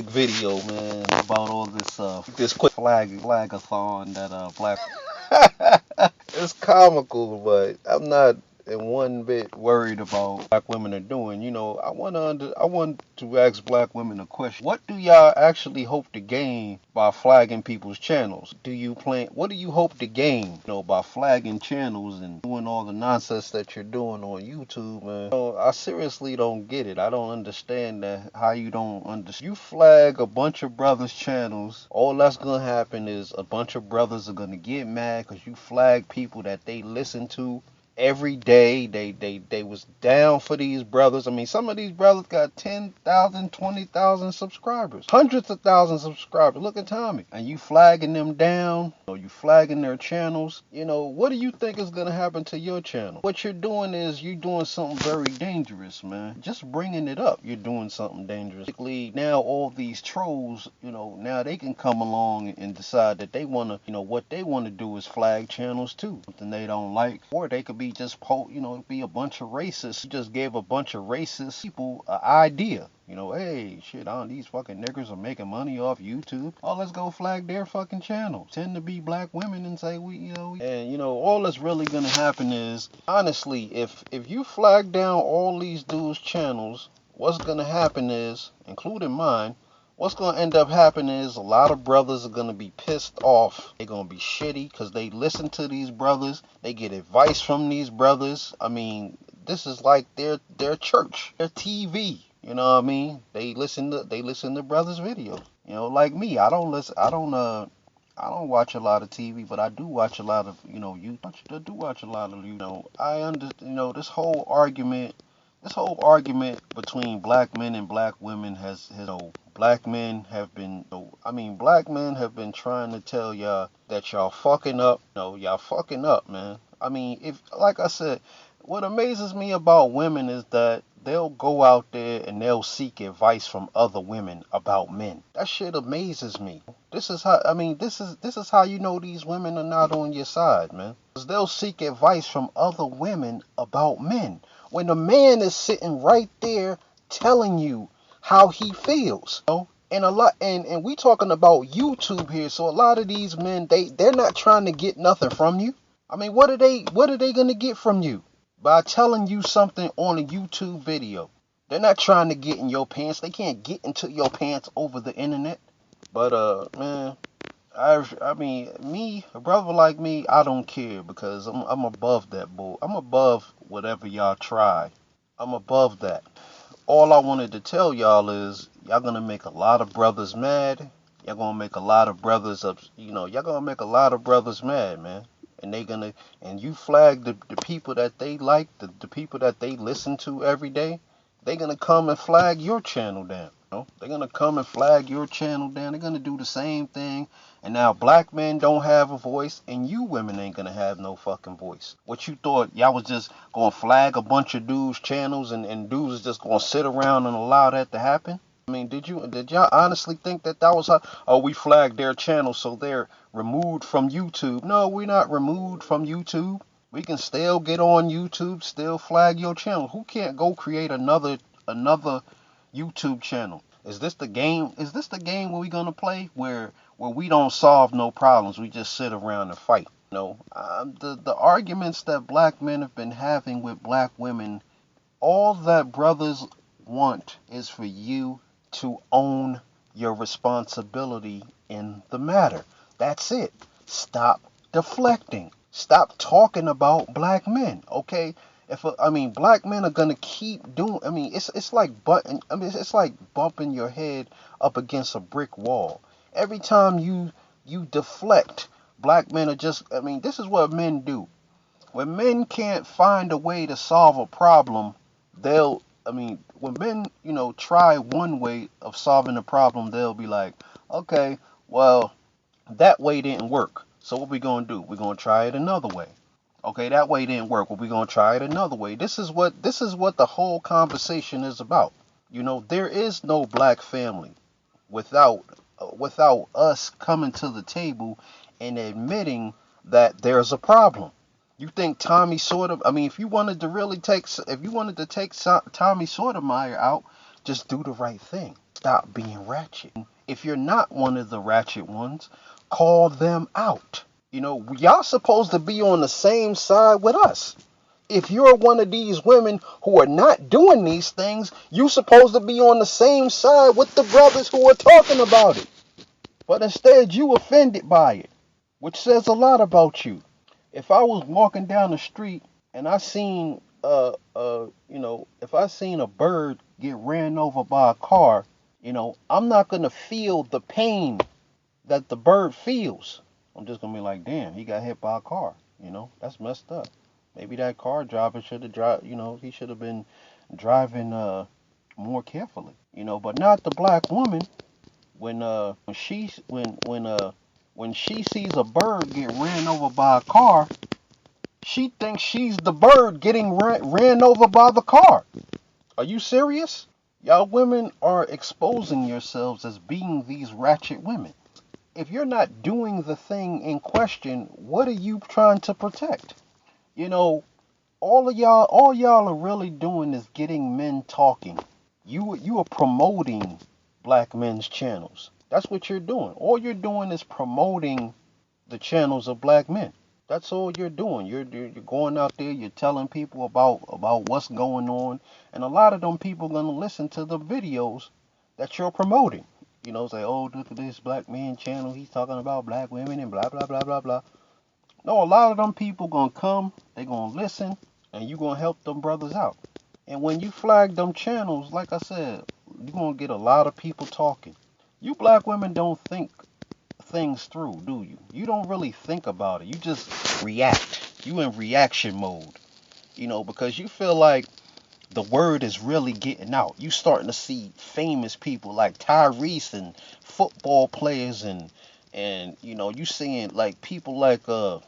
quick video, man, about all this quick flagathon that black. It's comical, but I'm not in one bit worried about black women are doing. I want to ask black women a question. What do y'all actually hope to gain by flagging people's channels? What do you hope to gain, by flagging channels and doing all the nonsense that you're doing on YouTube, man? I seriously don't get it. I don't understand that, how you don't understand. You flag a bunch of brothers' channels, all that's gonna happen is a bunch of brothers are gonna get mad because you flag people that they listen to every day. They was down for these brothers. I mean, some of these brothers got 10,000, 20,000 subscribers, hundreds of thousands of subscribers. Look at Tommy. And you flagging them down, you flagging their channels. What do you think is going to happen to your channel? What you're doing is you're doing something very dangerous, man. Just bringing it up, you're doing something dangerous. Basically, now all these trolls, now they can come along and decide that they want to, what they want to do is flag channels too. Something they don't like. Or they could be just, be a bunch of racists. You just gave a bunch of racist people an idea. Hey, shit, these fucking niggers are making money off YouTube. Oh, let's go flag their fucking channel. Tend to be black women and say and all that's really gonna happen is, honestly, if you flag down all these dudes' channels, what's gonna happen is, including mine, what's going to end up happening is a lot of brothers are going to be pissed off. They're going to be shitty because they listen to these brothers. They get advice from these brothers. I mean, this is like their church, their TV. You know what I mean? They listen to brothers' videos. Like me, I don't watch a lot of TV, but I do watch a lot of, YouTube. I do watch a lot of, this whole argument between black men and black women black men have been trying to tell y'all that y'all fucking up. No, y'all fucking up, man. I mean, like I said, what amazes me about women is that they'll go out there and they'll seek advice from other women about men. That shit amazes me. This is how you know these women are not on your side, man. 'Cause they'll seek advice from other women about men, when the man is sitting right there telling you how he feels. And we talking about YouTube here, so a lot of these men, they're not trying to get nothing from you. I mean, what are they gonna get from you by telling you something on a YouTube video? They're not trying to get in your pants. They can't get into your pants over the internet. But man, a brother like me, I don't care because I'm above that bull. I'm above whatever y'all try. I'm above that. All I wanted to tell y'all is y'all gonna make a lot of brothers mad. Y'all gonna make a lot of brothers y'all gonna make a lot of brothers mad, man. And you flag the people that they like, the people that they listen to every day, they gonna come and flag your channel down. They're gonna come and flag your channel down. They're gonna do the same thing. And now black men don't have a voice, and you women ain't gonna have no fucking voice. What you thought y'all was just gonna flag a bunch of dudes' channels and dudes is just gonna sit around and allow that to happen? I mean, did y'all honestly think that was how? Oh, we flagged their channel so they're removed from YouTube. No, we're not removed from YouTube. We can still get on YouTube, still flag your channel. Who can't go create another YouTube channel? Is this the game? Is this the game where we gonna play where we don't solve no problems? We just sit around and fight. The arguments that black men have been having with black women, all that brothers want is for you to own your responsibility in the matter. That's it. Stop deflecting. Stop talking about black men, okay? Black men are gonna keep doing. It's like it's like bumping your head up against a brick wall. Every time you deflect, black men are just. This is what men do. When men can't find a way to solve a problem, when men, try one way of solving a problem, they'll be like, okay, well, that way didn't work. So what we gonna do? We're gonna try it another way. Okay, that way didn't work. Well, we're gonna try it another way. This is what the whole conversation is about. There is no black family without us coming to the table and admitting that there's a problem. You think Tommy Sorter? If you wanted to take Tommy Sotomayor out, just do the right thing. stop being ratchet. If you're not one of the ratchet ones, call them out. Y'all supposed to be on the same side with us. If you're one of these women who are not doing these things, you're supposed to be on the same side with the brothers who are talking about it. But instead, you offended by it, which says a lot about you. If I was walking down the street and I seen, if I seen a bird get ran over by a car, I'm not gonna feel the pain that the bird feels. I'm just gonna be like, damn, he got hit by a car. That's messed up. Maybe that car driver should have he should have been driving more carefully. But not the black woman. When she sees a bird get ran over by a car, she thinks she's the bird getting ran over by the car. Are you serious? Y'all women are exposing yourselves as being these ratchet women. If you're not doing the thing in question, what are you trying to protect? All y'all are really doing is getting men talking. You are promoting black men's channels. That's what you're doing. All you're doing is promoting the channels of black men. That's all you're doing. You're going out there, you're telling people about what's going on, and a lot of them people gonna listen to the videos that you're promoting. Say, oh, look at this black man channel, he's talking about black women and blah blah blah blah blah. No, a lot of them people gonna come, they gonna listen, and you gonna help them brothers out. And when you flag them channels, like I said, you're gonna get a lot of people talking. You black women don't think things through, do you? You don't really think about it. You just react. You in reaction mode. Because you feel like the word is really getting out. You starting to see famous people like Tyrese and football players and you seeing like people like you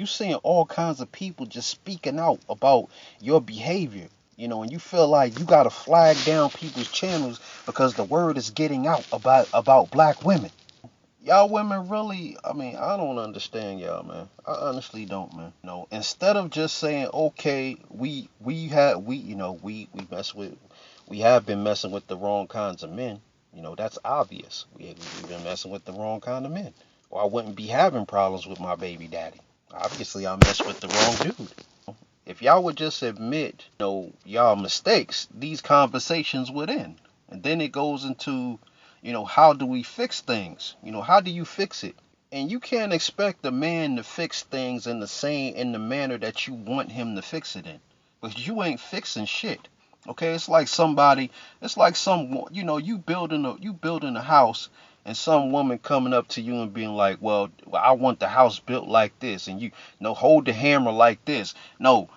seeing all kinds of people just speaking out about your behavior. And you feel like you gotta flag down people's channels because the word is getting out about black women. Y'all women really, I don't understand y'all, man. I honestly don't, man. Instead of just saying, okay, we have been messing with the wrong kinds of men. That's obvious. We've been messing with the wrong kind of men. Or I wouldn't be having problems with my baby daddy. Obviously, I messed with the wrong dude. If y'all would just admit, y'all mistakes, these conversations would end. And then it goes into, how do we fix things? How do you fix it? And you can't expect a man to fix things in the manner that you want him to fix it in. Because you ain't fixing shit. Okay, it's like you building a house and some woman coming up to you and being like, well, I want the house built like this, and hold the hammer like this. No,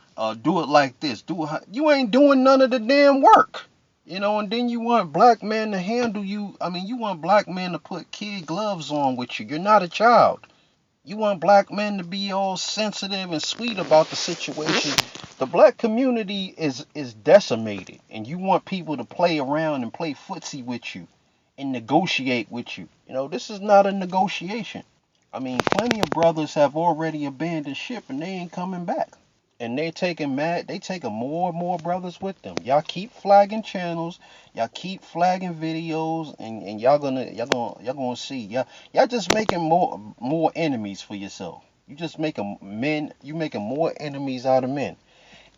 do it like this. You ain't doing none of the damn work. And then you want black men to handle you. You want black men to put kid gloves on with you. You're not a child. You want black men to be all sensitive and sweet about the situation. The black community is decimated, and you want people to play around and play footsie with you and negotiate with you. This is not a negotiation. Plenty of brothers have already abandoned ship and they ain't coming back. And they taking more and more brothers with them. Y'all keep flagging channels, y'all keep flagging videos, and y'all gonna see. Y'all just making more enemies for yourself. You making more enemies out of men.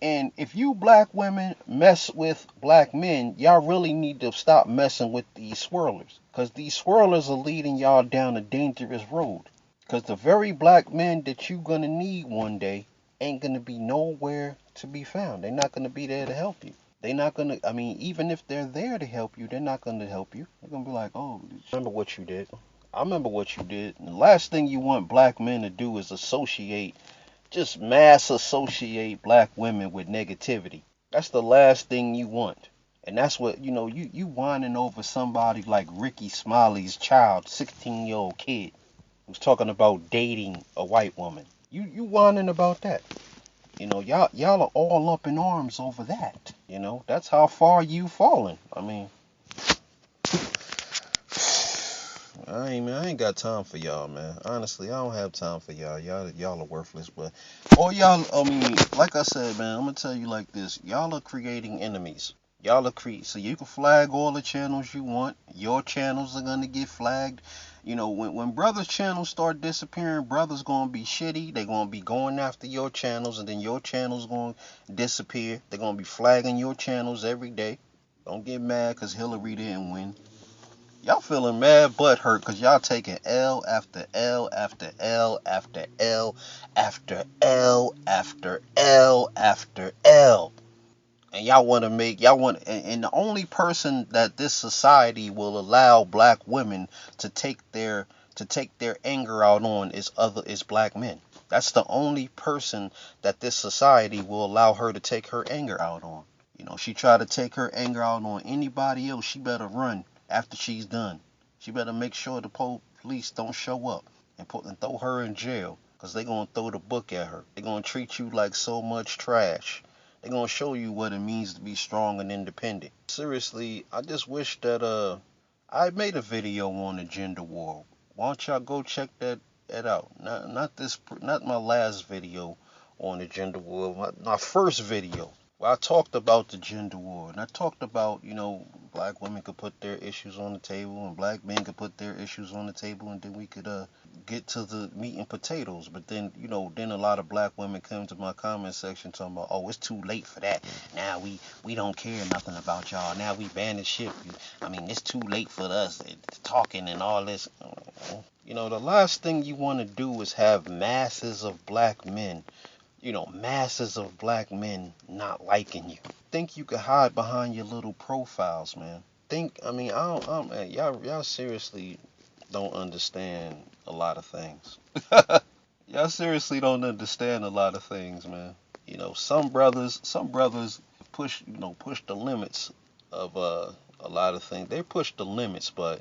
And if you black women mess with black men, y'all really need to stop messing with these swirlers. Because these swirlers are leading y'all down a dangerous road. Because the very black men that you gonna need one day ain't gonna be nowhere to be found. They're not gonna be there to help you. They're not gonna, even if they're there to help you, they're not gonna help you. They're gonna be like, oh, remember what you did. I remember what you did. And the last thing you want black men to do is just mass associate black women with negativity. That's the last thing you want. And that's what, you whining over somebody like Ricky Smiley's child, 16-year-old kid, who's talking about dating a white woman. You whining about that. Y'all are all up in arms over that. That's how far you fallen. I ain't got time for y'all, man. Honestly, I don't have time for y'all. Y'all are worthless, but all y'all, like I said, man, I'm gonna tell you like this. Y'all are creating enemies. Y'all agree. So you can flag all the channels you want. Your channels are gonna get flagged. You know, when brothers' channels start disappearing, brothers gonna be shitty. They gonna be going after your channels, and then your channels gonna disappear. They're gonna be flagging your channels every day. Don't get mad because Hillary didn't win. Y'all feeling mad but hurt because y'all taking L after L after L after L after L after L after L. And and the only person that this society will allow black women to take their anger out on is black men. That's the only person that this society will allow her to take her anger out on. You know, she try to take her anger out on anybody else, she better run after she's done. She better make sure the police don't show up and throw her in jail, cause they gonna throw the book at her. They gonna treat you like so much trash. They gonna show you what it means to be strong and independent. Seriously, I just wish that I made a video on the gender war. Why don't y'all go check that out? Not my last video on the gender war. My first video. Well, I talked about the gender war, and I talked about, black women could put their issues on the table, and black men could put their issues on the table, and then we could get to the meat and potatoes. But then, then a lot of black women come to my comment section talking about, oh, it's too late for that. Now we don't care nothing about y'all. Now we banned ship. I mean, it's too late for us talking and all this. The last thing you want to do is have masses of black men not liking you. Think you could hide behind your little profiles, man. Y'all seriously don't understand a lot of things. Y'all seriously don't understand a lot of things, man. Some brothers push the limits of a lot of things. They push the limits, but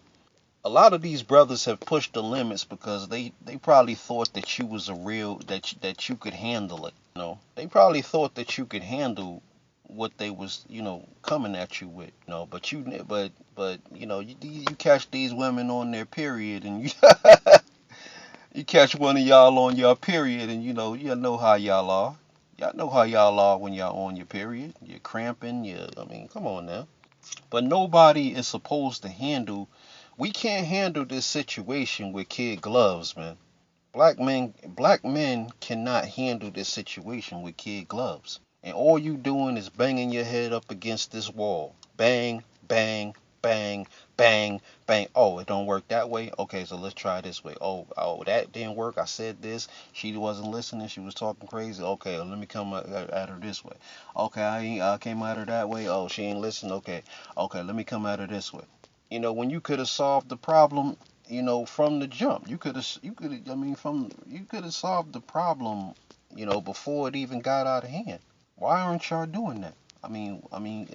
a lot of these brothers have pushed the limits because they probably thought that you was a real that you could handle it. They probably thought that you could handle what they was coming at you with. You catch these women on their period, and you you catch one of y'all on your period, and you know how y'all are. Y'all know how y'all are when y'all on your period. You're cramping. Come on now. But nobody is supposed to handle. We can't handle this situation with kid gloves, man. Black men cannot handle this situation with kid gloves. And all you doing is banging your head up against this wall. Bang, bang, bang, bang, bang. Oh, it don't work that way. Okay, so let's try this way. Oh, that didn't work. I said this. She wasn't listening. She was talking crazy. Okay, let me come at her this way. Okay, I came at her that way. Oh, she ain't listening. Okay, let me come at her this way. When you could have solved the problem, from the jump. You could have solved the problem, before it even got out of hand. Why aren't y'all doing that?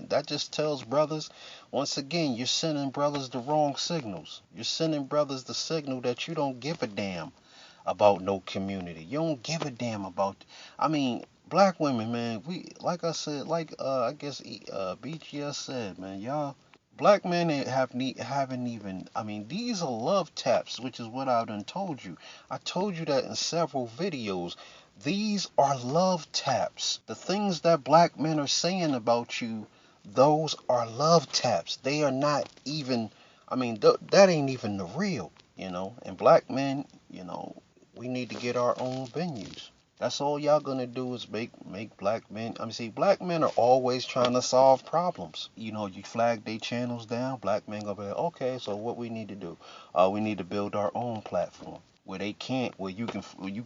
That just tells brothers, once again, you're sending brothers the wrong signals. You're sending brothers the signal that you don't give a damn about no community. You don't give a damn about, black women, man. Like I said, I guess BGS said, man, y'all. Black men haven't even. These are love taps, which is what I done told you. I told you that in several videos. These are love taps. The things that black men are saying about you, those are love taps. They are not even. That ain't even the real. And black men, we need to get our own venues. That's all y'all gonna do is make black men. See, black men are always trying to solve problems. You flag their channels down, black men gonna be like, okay, so what we need to do? We need to build our own platform where they can't, you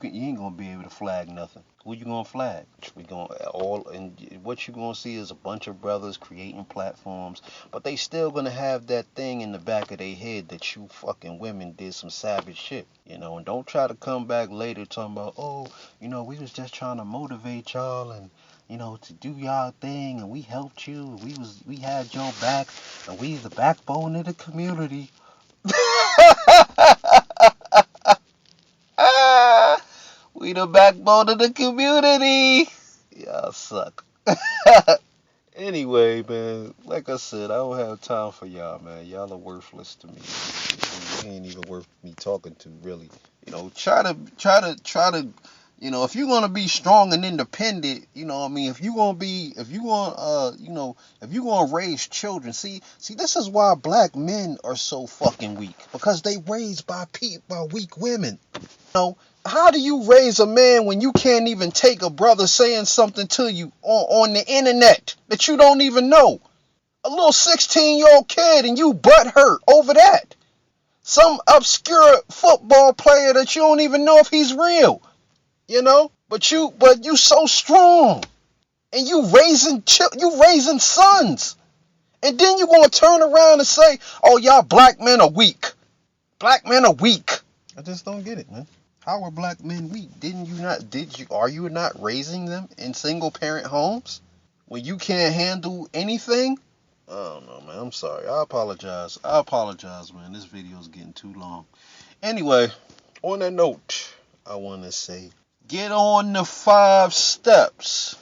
ain't gonna be able to flag nothing. Who you gonna flag? We gonna all, and what you gonna see is a bunch of brothers creating platforms, but they still gonna have that thing in the back of their head that you fucking women did some savage shit. And don't try to come back later talking about, oh, we was just trying to motivate y'all and to do y'all thing, and we helped you. We had your back, and we the backbone of the community. We the backbone of the community. Y'all suck. Anyway, man, like I said, I don't have time for y'all, man. Y'all are worthless to me. You ain't even worth me talking to, really. Try to You know, if you're gonna be strong and independent, you know what I mean, if you're gonna raise children, see, this is why black men are so fucking weak. Because they raised by weak women. You know, how do you raise a man when you can't even take a brother saying something to you on the internet that you don't even know? A little 16-year-old kid and you butt hurt over that. Some obscure football player that you don't even know if he's real. You know, but you so strong, and you raising sons, and then you gonna turn around and say, "Oh, y'all black men are weak. Black men are weak." I just don't get it, man. How are black men weak? Are you not raising them in single parent homes when you can't handle anything? I don't know, man. I'm sorry. I apologize, man. This video is getting too long. Anyway, on that note, I want to say, get on the 5 steps.